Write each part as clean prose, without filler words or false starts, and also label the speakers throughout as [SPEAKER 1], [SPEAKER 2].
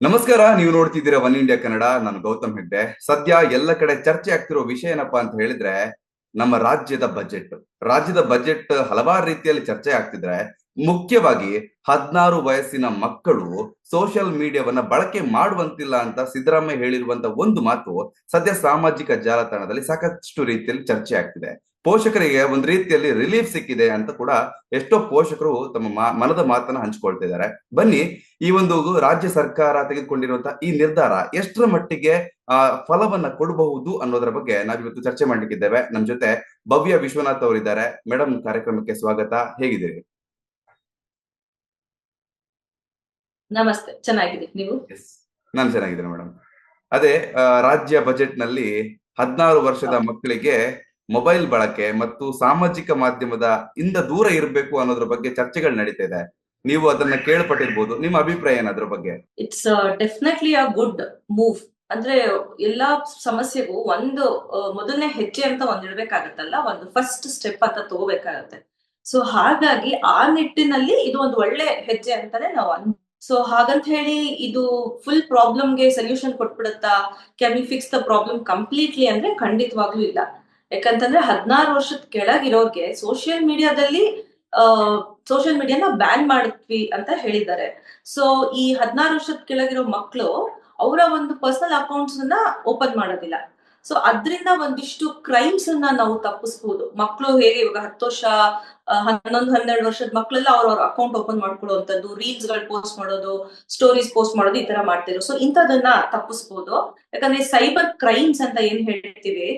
[SPEAKER 1] ನಮಸ್ಕಾರ, ನೀವು ನೋಡ್ತಿದ್ದೀರಾ ಒನ್ ಇಂಡಿಯಾ ಕನ್ನಡ. ನಾನು ಗೌತಮ್ ಹೆಗ್ಡೆ. ಸದ್ಯ ಎಲ್ಲ ಕಡೆ ಚರ್ಚೆ ಆಗ್ತಿರೋ ವಿಷಯ ಏನಪ್ಪಾ ಅಂತ ಹೇಳಿದ್ರೆ ನಮ್ಮ ರಾಜ್ಯದ ಬಜೆಟ್ ಹಲವಾರು ರೀತಿಯಲ್ಲಿ ಚರ್ಚೆ ಆಗ್ತಿದ್ರೆ, ಮುಖ್ಯವಾಗಿ 16 ವಯಸ್ಸಿನ ಮಕ್ಕಳು ಸೋಷಿಯಲ್ ಮೀಡಿಯಾವನ್ನ ಬಳಕೆ ಮಾಡುವಂತಿಲ್ಲ ಅಂತ ಸಿದ್ದರಾಮಯ್ಯ ಹೇಳಿರುವಂತ ಒಂದು ಮಾತು ಸದ್ಯ ಸಾಮಾಜಿಕ ಜಾಲತಾಣದಲ್ಲಿ ಸಾಕಷ್ಟು ರೀತಿಯಲ್ಲಿ ಚರ್ಚೆ ಆಗ್ತಿದೆ. ಪೋಷಕರಿಗೆ ಒಂದು ರೀತಿಯಲ್ಲಿ ರಿಲೀಫ್ ಸಿಕ್ಕಿದೆ ಅಂತ ಕೂಡ ಎಷ್ಟೋ ಪೋಷಕರು ತಮ್ಮ ಮನದ ಮಾತನ್ನ ಹಂಚ್ಕೊಳ್ತಿದ್ದಾರೆ. ಬನ್ನಿ, ಈ ಒಂದು ರಾಜ್ಯ ಸರ್ಕಾರ ತೆಗೆದುಕೊಂಡಿರುವಂತಹ ಈ ನಿರ್ಧಾರ ಎಷ್ಟರ ಮಟ್ಟಿಗೆ ಫಲವನ್ನ ಕೊಡಬಹುದು ಅನ್ನೋದರ ಬಗ್ಗೆ ನಾವಿವತ್ತು ಚರ್ಚೆ ಮಾಡ್ಲಿಕ್ಕಿದ್ದೇವೆ. ನಮ್ ಜೊತೆ ಭವ್ಯ ವಿಶ್ವನಾಥ್ ಅವರಿದ್ದಾರೆ. ಮೇಡಮ್, ಕಾರ್ಯಕ್ರಮಕ್ಕೆ ಸ್ವಾಗತ. ಹೇಗಿದ್ದೀರಿ?
[SPEAKER 2] ನಮಸ್ತೆ, ಚೆನ್ನಾಗಿದೆ. ನೀವು?
[SPEAKER 1] ನಾನು ಚೆನ್ನಾಗಿದ್ದೇನೆ ಮೇಡಮ್. ಅದೇ, ರಾಜ್ಯ ಬಜೆಟ್ ನಲ್ಲಿ 16 ವರ್ಷದ ಮಕ್ಕಳಿಗೆ ಮೊಬೈಲ್ ಬಳಕೆ ಮತ್ತು ಸಾಮಾಜಿಕ ಮಾಧ್ಯಮದ ಇಂದ ದೂರ ಇರಬೇಕು ಅನ್ನೋದ್ರ ಬಗ್ಗೆ ಚರ್ಚೆಗಳು ನಡೀತಾ ಇದೆ. ನೀವು ಅದನ್ನ ಕೇಳ್ಪಟ್ಟಿರ್ಬೋದು. ನಿಮ್ಮ ಅಭಿಪ್ರಾಯ ಏನಾದ್ರ ಬಗ್ಗೆ?
[SPEAKER 2] It's definitely a good move. ಅಂದ್ರೆ ಎಲ್ಲಾ ಸಮಸ್ಯೆಗೂ ಒಂದು ಮೊದಲನೇ ಹೆಜ್ಜೆ ಅಂತ ಒಂದ್ ಇಡ್ಬೇಕಾಗತ್ತಲ್ಲ, ಒಂದು ಫಸ್ಟ್ ಸ್ಟೆಪ್ ಅಂತ ತಗೋಬೇಕಾಗತ್ತೆ. ಸೊ ಹಾಗಾಗಿ ಆ ನಿಟ್ಟಿನಲ್ಲಿ ಇದು ಒಂದು ಒಳ್ಳೆ ಹೆಜ್ಜೆ ಅಂತಾನೆ ನಾವು ಸೊ ಹಾಗಂತ ಹೇಳಿ ಇದು ಫುಲ್ ಪ್ರಾಬ್ಲಮ್ಗೆ ಸೊಲ್ಯೂಷನ್ ಕೊಟ್ಬಿಡುತ್ತಾ, can we fix the problem completely ಅಂದ್ರೆ ಖಂಡಿತವಾಗ್ಲೂ ಇಲ್ಲ. ಯಾಕಂತಂದ್ರೆ 16 ವರ್ಷದ ಕೆಳಗಿರೋರ್ಗೆ ಸೋಷಿಯಲ್ ಮೀಡಿಯಾನ ಬ್ಯಾನ್ ಮಾಡಿದ್ವಿ ಅಂತ ಹೇಳಿದ್ದಾರೆ. ಸೊ ಈ 16 ವರ್ಷದ ಕೆಳಗಿರೋ ಮಕ್ಕಳು ಅವರ ಒಂದು ಪರ್ಸನಲ್ ಅಕೌಂಟ್ಸ್ ಅನ್ನ ಓಪನ್ ಮಾಡೋದಿಲ್ಲ. ಸೊ ಅದ್ರಿಂದ ಒಂದಿಷ್ಟು ಕ್ರೈಮ್ಸ್ ಅನ್ನ ನಾವು ತಪ್ಪಿಸಬಹುದು. ಮಕ್ಕಳು ಹೇಗೆ ಇವಾಗ 10 ವರ್ಷ, 11-12 ವರ್ಷದ ಮಕ್ಕಳೆಲ್ಲ ಅವ್ರವ್ರ ಅಕೌಂಟ್ ಓಪನ್ ಮಾಡ್ಕೊಳ್ಳುವಂಥದ್ದು, ರೀಲ್ಸ್ ಗಳು ಪೋಸ್ಟ್ ಮಾಡೋದು, ಸ್ಟೋರೀಸ್ ಪೋಸ್ಟ್ ಮಾಡೋದು, ಈ ತರ ಮಾಡ್ತಿದ್ರು. ಸೊ ಇಂಥದನ್ನ ತಪ್ಪಿಸಬಹುದು. ಯಾಕಂದ್ರೆ ಸೈಬರ್ ಕ್ರೈಮ್ಸ್ ಅಂತ ಏನ್ ಹೇಳ್ತೀವಿ,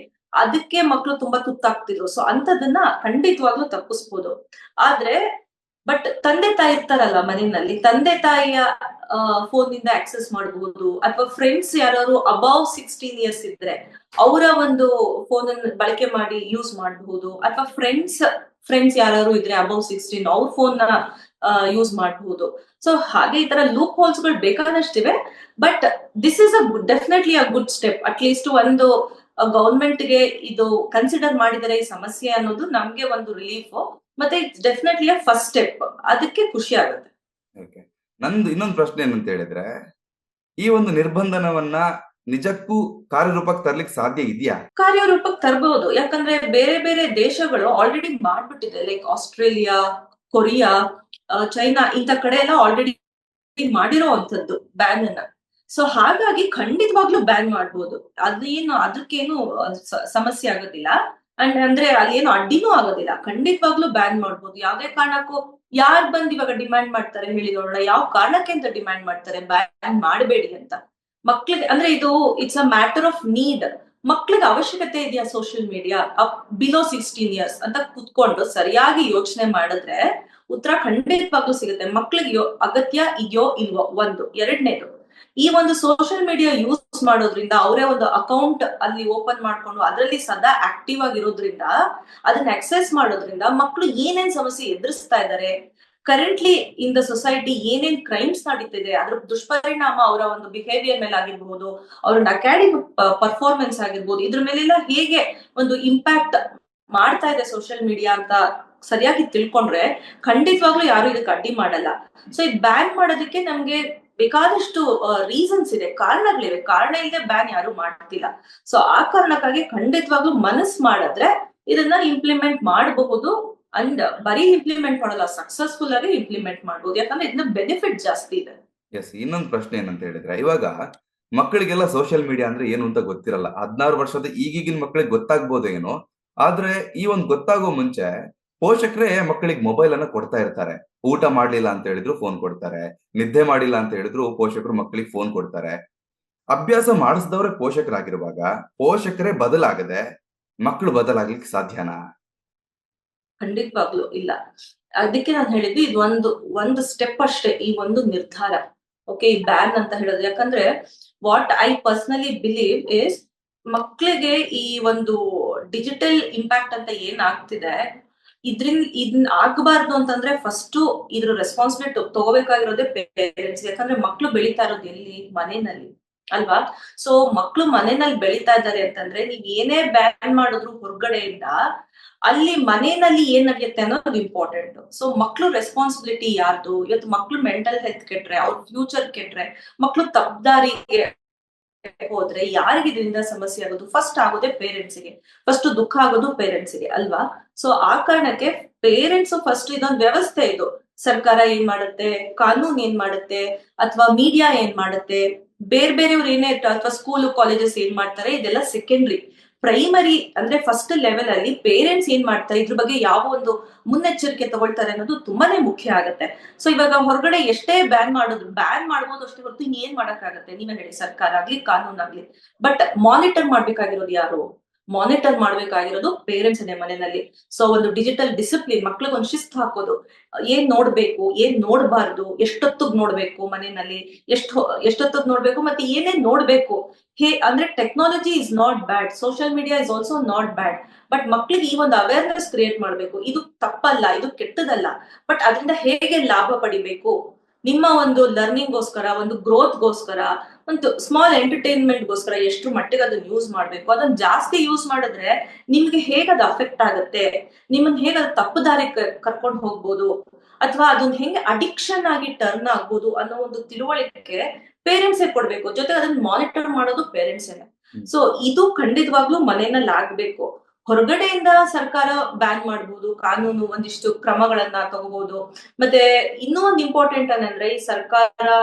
[SPEAKER 2] ಅದಕ್ಕೆ ಮಕ್ಕಳು ತುಂಬಾ ತುತ್ತಾಗ್ತಿದ್ರು. ಸೊ ಅಂತದನ್ನ ಖಂಡಿತವಾಗ್ಲೂ ತಪ್ಪಿಸ್ಬೋದು. ಆದ್ರೆ ಬಟ್ ತಂದೆ ತಾಯಿ ಇರ್ತಾರಲ್ಲ ಮನೆಯಲ್ಲಿ, ತಂದೆ ತಾಯಿಯ ಫೋನ್ ನಿಂದ ಆಕ್ಸೆಸ್ ಮಾಡಬಹುದು, ಅಥವಾ ಫ್ರೆಂಡ್ಸ್ ಯಾರು ಅಬೌವ್ 16 ಇಯರ್ಸ್ ಇದ್ರೆ ಅವರ ಒಂದು ಫೋನ್ ಅನ್ನು ಬಳಕೆ ಮಾಡಿ ಯೂಸ್ ಮಾಡಬಹುದು, ಅಥವಾ ಫ್ರೆಂಡ್ಸ್ ಯಾರು ಇದ್ರೆ ಅಬೌವ್ 16 ಅವ್ರ ಫೋನ್ ನ ಯೂಸ್ ಮಾಡಬಹುದು. ಸೊ ಹಾಗೆ ಈ ತರ ಲೂಪ್ ಹೋಲ್ಸ್ ಗಳು ಬೇಕಾದಷ್ಟಿವೆ. But this is definitely a good step. At least ಒಂದು ಗವರ್ಮೆಂಟ್ ಗೆ ಇದು ಕನ್ಸಿಡರ್ ಮಾಡಿದರೆ ಈ ಸಮಸ್ಯೆ ಅನ್ನೋದು ನಮ್ಗೆ ಒಂದು ರಿಲೀಫ್, ಮತ್ತೆ it's definitely a first step. ಅದಕ್ಕೆ ಖುಷಿ ಆಗುತ್ತೆ.
[SPEAKER 1] ನಂದು ಇನ್ನೊಂದು ಪ್ರಶ್ನೆ ಏನಂತ ಹೇಳಿದ್ರೆ, ಈ ಒಂದು ನಿರ್ಬಂಧನವನ್ನ ನಿಜಕ್ಕೂ ಕಾರ್ಯರೂಪಕ್ಕೆ ತರ್ಲಿಕ್ಕೆ ಸಾಧ್ಯ ಇದೆಯಾ?
[SPEAKER 2] ಕಾರ್ಯರೂಪಕ್ಕೆ ತರಬಹುದು. ಯಾಕಂದ್ರೆ ಬೇರೆ ಬೇರೆ ದೇಶಗಳು ಆಲ್ರೆಡಿ ಮಾಡ್ಬಿಟ್ಟಿದೆ. ಲೈಕ್ ಆಸ್ಟ್ರೇಲಿಯಾ, ಕೊರಿಯಾ, ಚೈನಾ, ಇಂಥ ಕಡೆ ಎಲ್ಲ ಆಲ್ರೆಡಿ ಮಾಡಿರೋ ಅಂತದ್ದು ಬ್ಯಾನ್ ಅನ್ನ. ಸೊ ಹಾಗಾಗಿ ಖಂಡಿತವಾಗ್ಲೂ ಬ್ಯಾನ್ ಮಾಡ್ಬೋದು. ಅದಕ್ಕೇನು ಸಮಸ್ಯೆ ಆಗೋದಿಲ್ಲ. ಅಂಡ್ ಅಂದ್ರೆ ಅಲ್ಲೇನು ಅಡ್ಡಿನೂ ಆಗೋದಿಲ್ಲ. ಖಂಡಿತವಾಗ್ಲೂ ಬ್ಯಾನ್ ಮಾಡ್ಬೋದು. ಯಾವ್ದೇ ಕಾರಣಕ್ಕೂ ಯಾರ್ ಬಂದ್ ಇವಾಗ ಡಿಮ್ಯಾಂಡ್ ಮಾಡ್ತಾರೆ ಹೇಳಿ ನೋಡೋಣ? ಯಾವ ಕಾರಣಕ್ಕೆ ಅಂತ ಡಿಮ್ಯಾಂಡ್ ಮಾಡ್ತಾರೆ ಬ್ಯಾನ್ ಮಾಡಬೇಡಿ ಅಂತ? ಮಕ್ಳಿಗೆ ಅಂದ್ರೆ ಇದು it's a matter of need. ಮಕ್ಳಿಗೆ ಅವಶ್ಯಕತೆ ಇದೆಯಾ ಸೋಷಿಯಲ್ ಮೀಡಿಯಾ ಬಿಲೋ 16 ಇಯರ್ಸ್ ಅಂತ ಕುತ್ಕೊಂಡು ಸರಿಯಾಗಿ ಯೋಚನೆ ಮಾಡಿದ್ರೆ ಉತ್ತರ ಖಂಡಿತವಾಗ್ಲೂ ಸಿಗುತ್ತೆ. ಮಕ್ಳಿಗೆ ಅಗತ್ಯ ಇದೆಯೋ ಇಲ್ವೋ ಒಂದು. ಎರಡನೇದು, ಈ ಒಂದು ಸೋಷಿಯಲ್ ಮೀಡಿಯಾ ಯೂಸ್ ಮಾಡೋದ್ರಿಂದ, ಅವರೇ ಒಂದು ಅಕೌಂಟ್ ಅಲ್ಲಿ ಓಪನ್ ಮಾಡ್ಕೊಂಡು ಅದರಲ್ಲಿ ಸದಾ ಆಕ್ಟಿವ್ ಆಗಿರೋದ್ರಿಂದ, ಅದನ್ನ ಅಕ್ಸೆಸ್ ಮಾಡೋದ್ರಿಂದ ಮಕ್ಕಳು ಏನೇನ್ ಸಮಸ್ಯೆ ಎದುರಿಸ್ತಾ ಇದ್ದಾರೆ, ಕರೆಂಟ್ಲಿ ಇನ್ ದ ಸೊಸೈಟಿ ಏನೇನ್ ಕ್ರೈಮ್ಸ್ ನಡೀತಿದೆ, ಅದ್ರ ದುಷ್ಪರಿಣಾಮ ಅವರ ಒಂದು ಬಿಹೇವಿಯರ್ ಮೇಲೆ ಆಗಿರ್ಬೋದು, ಅವ್ರ ಅಕಾಡೆಮಿಕ್ ಪರ್ಫಾರ್ಮೆನ್ಸ್ ಆಗಿರ್ಬೋದು, ಇದ್ರ ಮೇಲೆಲ್ಲ ಹೇಗೆ ಒಂದು ಇಂಪ್ಯಾಕ್ಟ್ ಮಾಡ್ತಾ ಇದೆ ಸೋಷಿಯಲ್ ಮೀಡಿಯಾ ಅಂತ ಸರಿಯಾಗಿ ತಿಳ್ಕೊಂಡ್ರೆ ಖಂಡಿತವಾಗ್ಲೂ ಯಾರು ಇದಕ್ಕೆ ಅಡ್ಡಿ ಮಾಡಲ್ಲ. ಸೊ ಇದು ಬ್ಯಾನ್ ಮಾಡೋದಕ್ಕೆ ನಮ್ಗೆ ಬೇಕಾದಷ್ಟು ರೀಸನ್ಸ್ ಇದೆ, ಕಾರಣಗಳಿವೆ. ಕಾರಣ ಇಲ್ಲದೆ ಬ್ಯಾನ್ ಯಾರು ಮಾಡ್ತಿಲ್ಲ. ಸೊ ಆ ಕಾರಣಕ್ಕಾಗಿ ಖಂಡಿತವಾಗ್ಲೂ ಮನಸ್ಸು ಮಾಡಿದ್ರೆ ಇದನ್ನ ಇಂಪ್ಲಿಮೆಂಟ್ ಮಾಡಬಹುದು. ಅಂಡ್ ಬರೀ ಇಂಪ್ಲಿಮೆಂಟ್ ಮಾಡಲ್ಲ, ಸಕ್ಸಸ್ಫುಲ್ ಆಗಿ ಇಂಪ್ಲಿಮೆಂಟ್ ಮಾಡಬಹುದು. ಯಾಕಂದ್ರೆ ಇದನ್ನ ಬೆನಿಫಿಟ್ ಜಾಸ್ತಿ ಇದೆ.
[SPEAKER 1] ಎಸ್, ಇನ್ನೊಂದು ಪ್ರಶ್ನೆ ಏನಂತ ಹೇಳಿದ್ರೆ, ಇವಾಗ ಮಕ್ಕಳಿಗೆಲ್ಲ ಸೋಷಿಯಲ್ ಮೀಡಿಯಾ ಅಂದ್ರೆ ಏನು ಅಂತ ಗೊತ್ತಿರಲ್ಲ. 16 ವರ್ಷದ ಈಗಿನ ಮಕ್ಕಳಿಗೆ ಗೊತ್ತಾಗ್ಬೋದು ಏನೋ, ಆದ್ರೆ ಈ ಒಂದು ಗೊತ್ತಾಗೋ ಮುಂಚೆ ಪೋಷಕರೇ ಮಕ್ಕಳಿಗೆ ಮೊಬೈಲ್ ಅನ್ನ ಕೊಡ್ತಾ ಇರ್ತಾರೆ. ಊಟ ಮಾಡ್ಲಿಲ್ಲ ಅಂತ ಹೇಳಿದ್ರು ಫೋನ್ ಕೊಡ್ತಾರೆ, ನಿದ್ದೆ ಮಾಡಿಲ್ಲ ಅಂತ ಹೇಳಿದ್ರು ಪೋಷಕರು ಮಕ್ಕಳಿಗೆ ಫೋನ್ ಕೊಡ್ತಾರೆ. ಅಭ್ಯಾಸ ಮಾಡಿಸಿದವರೇ ಪೋಷಕರಾಗಿರುವಾಗ ಪೋಷಕರೇ ಬದಲಾಗದೆ ಮಕ್ಕಳು ಬದಲಾಗ್ಲಿಕ್ಕೆ ಸಾಧ್ಯನಾ?
[SPEAKER 2] ಖಂಡಿತವಾಗ್ಲು ಇಲ್ಲ. ಅದಕ್ಕೆ ನಾನು ಹೇಳಿದ್ವಿ, ಇದು ಒಂದು ಸ್ಟೆಪ್ ಅಷ್ಟೇ, ಈ ಒಂದು ನಿರ್ಧಾರ. ಓಕೆ, ಈ ಬ್ಯಾನ್ ಅಂತ ಹೇಳೋದು. ಯಾಕಂದ್ರೆ what I personally believe is, ಮಕ್ಕಳಿಗೆ ಈ ಒಂದು ಡಿಜಿಟಲ್ ಇಂಪ್ಯಾಕ್ಟ್ ಅಂತ ಏನ್ ಆಗ್ತಿದೆ, ಇದನ್ನ ಆಗ್ಬಾರ್ದು ಅಂತಂದ್ರೆ ಫಸ್ಟ್ ಇದ್ರ ರೆಸ್ಪಾನ್ಸಿಬಿಲಿಟಿ ತಗೋಬೇಕಾಗಿರೋದೇ ಪೇರೆಂಟ್ಸ್. ಯಾಕಂದ್ರೆ ಮಕ್ಳು ಬೆಳೀತಾ ಇರೋದು ಎಲ್ಲಿ? ಮನೆಯಲ್ಲಿ. ಅಲ್ವಾ? ಸೊ ಮಕ್ಳು ಮನೆಯಲ್ಲಿ ಬೆಳಿತಾ ಇದ್ದಾರೆ ಅಂತಂದ್ರೆ ನೀವ್ ಏನೇ ಬ್ಯಾನ್ ಮಾಡಿದ್ರು ಹೊರಗಡೆಯಿಂದ, ಅಲ್ಲಿ ಮನೆಯಲ್ಲಿ ಏನ್ ನಡೆಯುತ್ತೆ ಅನ್ನೋದು ಇಂಪಾರ್ಟೆಂಟ್. ಸೊ ಮಕ್ಳು ರೆಸ್ಪಾನ್ಸಿಬಿಲಿಟಿ ಯಾರ್ದು? ಇವತ್ತು ಮಕ್ಳು ಮೆಂಟಲ್ ಹೆಲ್ತ್ ಕೆಟ್ರೆ, ಅವ್ರ ಫ್ಯೂಚರ್ ಕೆಟ್ರೆ, ಮಕ್ಳು ತಪ್ಪದಾರಿಗೆ ಹೋದ್ರೆ ಯಾರಿಗೆ ಇದರಿಂದ ಸಮಸ್ಯೆ ಆಗೋದು? ಫಸ್ಟ್ ಆಗೋದೇ ಪೇರೆಂಟ್ಸ್ಗೆ, ಫಸ್ಟ್ ದುಃಖ ಆಗೋದು ಪೇರೆಂಟ್ಸ್ಗೆ ಅಲ್ವಾ? ಸೊ ಆ ಕಾರಣಕ್ಕೆ ಪೇರೆಂಟ್ಸ್ ಫಸ್ಟ್ ಇದೊಂದು ವ್ಯವಸ್ಥೆ ಇದು. ಸರ್ಕಾರ ಏನ್ ಮಾಡುತ್ತೆ, ಕಾನೂನ್ ಏನ್ ಮಾಡುತ್ತೆ, ಅಥವಾ ಮೀಡಿಯಾ ಏನ್ ಮಾಡುತ್ತೆ, ಬೇರೆ ಬೇರೆಯವ್ರು ಏನೇ ಅಥವಾ ಸ್ಕೂಲ್ ಕಾಲೇಜಸ್ ಏನ್ ಮಾಡ್ತಾರೆ, ಇದೆಲ್ಲ ಸೆಕೆಂಡ್ರಿ. ಪ್ರೈಮರಿ ಅಂದ್ರೆ ಫಸ್ಟ್ ಲೆವೆಲ್ ಅಲ್ಲಿ ಪೇರೆಂಟ್ಸ್ ಏನ್ ಮಾಡ್ತಾರೆ, ಇದ್ರ ಬಗ್ಗೆ ಯಾವ ಒಂದು ಮುನ್ನೆಚ್ಚರಿಕೆ ತಗೊಳ್ತಾರೆ ಅನ್ನೋದು ತುಂಬಾನೇ ಮುಖ್ಯ ಆಗತ್ತೆ. ಸೊ ಇವಾಗ ಹೊರಗಡೆ ಎಷ್ಟೇ ಬ್ಯಾನ್ ಮಾಡ್ಬೋದು ಅಷ್ಟೇ ಹೊರತು ಏನ್ ಮಾಡಕ್ಕಾಗತ್ತೆ? ನೀವೇ ಹೇಳಿ, ಸರ್ಕಾರ ಆಗ್ಲಿ ಕಾನೂನ್ ಆಗ್ಲಿ. ಬಟ್ ಮಾನಿಟರ್ ಮಾಡ್ಬೇಕಾಗಿರೋದು ಯಾರು? ಮಾನಿಟರ್ ಮಾಡ್ಬೇಕಾಗಿರೋದು ಪೇರೆಂಟ್ಸ್ ಮನೆಯಲ್ಲಿ. ಸೊ ಒಂದು ಡಿಜಿಟಲ್ ಡಿಸಿಪ್ಲಿನ್, ಮಕ್ಳಿಗೆ ಒಂದು ಶಿಸ್ತು ಹಾಕೋದು, ಏನ್ ನೋಡ್ಬೇಕು, ಏನ್ ನೋಡ್ಬಾರ್ದು, ಎಷ್ಟೊತ್ತಿಗೆ ನೋಡ್ಬೇಕು ಮನೆಯಲ್ಲಿ, ಎಷ್ಟೊತ್ತಿಗೆ ನೋಡ್ಬೇಕು, ಮತ್ತೆ ಏನೇನ್ ನೋಡ್ಬೇಕು. ಅಂದ್ರೆ technology is not bad, social media is also not bad. But ಮಕ್ಳಿಗೆ ಈ ಒಂದು ಅವೇರ್ನೆಸ್ ಕ್ರಿಯೇಟ್ ಮಾಡ್ಬೇಕು, ಇದು ತಪ್ಪಲ್ಲ, ಇದು ಕೆಟ್ಟದಲ್ಲ, ಬಟ್ ಅದರಿಂದ ಹೇಗೆ ಲಾಭ ಪಡಿಬೇಕು, ನಿಮ್ಮ ಒಂದು ಲರ್ನಿಂಗ್ ಗೋಸ್ಕರ, ಒಂದು ಗ್ರೋತ್ ಗೋಸ್ಕರ, ಒಂದು ಸ್ಮಾಲ್ ಎಂಟರ್ಟೈನ್ಮೆಂಟ್ ಗೋಸ್ಕರ ಎಷ್ಟು ಮಟ್ಟಿಗೆ ಅದನ್ನ ಯೂಸ್ ಮಾಡ್ಬೇಕು. ಅದನ್ನ ಜಾಸ್ತಿ ಯೂಸ್ ಮಾಡಿದ್ರೆ ನಿಮ್ಗೆ ಹೇಗೆ ಅದು ಅಫೆಕ್ಟ್ ಆಗುತ್ತೆ, ನಿಮ್ಮನ್ನ ಹೇಗೆ ಅದು ತಪ್ಪು ದಾರಿ ಕರ್ಕೊಂಡು ಹೋಗ್ಬೋದು, ಅಥವಾ ಅದನ್ನ ಹೆಂಗೆ ಅಡಿಕ್ಷನ್ ಆಗಿ ಟರ್ನ್ ಆಗ್ಬೋದು ಅನ್ನೋ ಒಂದು ತಿಳುವಳಿಕೆ ಪೇರೆಂಟ್ಸೇ ಕೊಡ್ಬೇಕು. ಜೊತೆಗೆ ಅದನ್ನ ಮಾನಿಟರ್ ಮಾಡೋದು ಪೇರೆಂಟ್ಸೇನೆ. ಸೊ ಇದು ಖಂಡಿತವಾಗ್ಲೂ ಮನೆಯಲ್ಲಿ ಆಗ್ಬೇಕು. ಹೊರಗಡೆಯಿಂದ ಸರ್ಕಾರ ಬ್ಯಾನ್ ಮಾಡ್ಬೋದು, ಕಾನೂನು ಒಂದಿಷ್ಟು ಕ್ರಮಗಳನ್ನ ತಗೋಬಹುದು. ಮತ್ತೆ ಇನ್ನೂ ಒಂದು ಇಂಪಾರ್ಟೆಂಟ್ ಏನಂದ್ರೆ, ಈ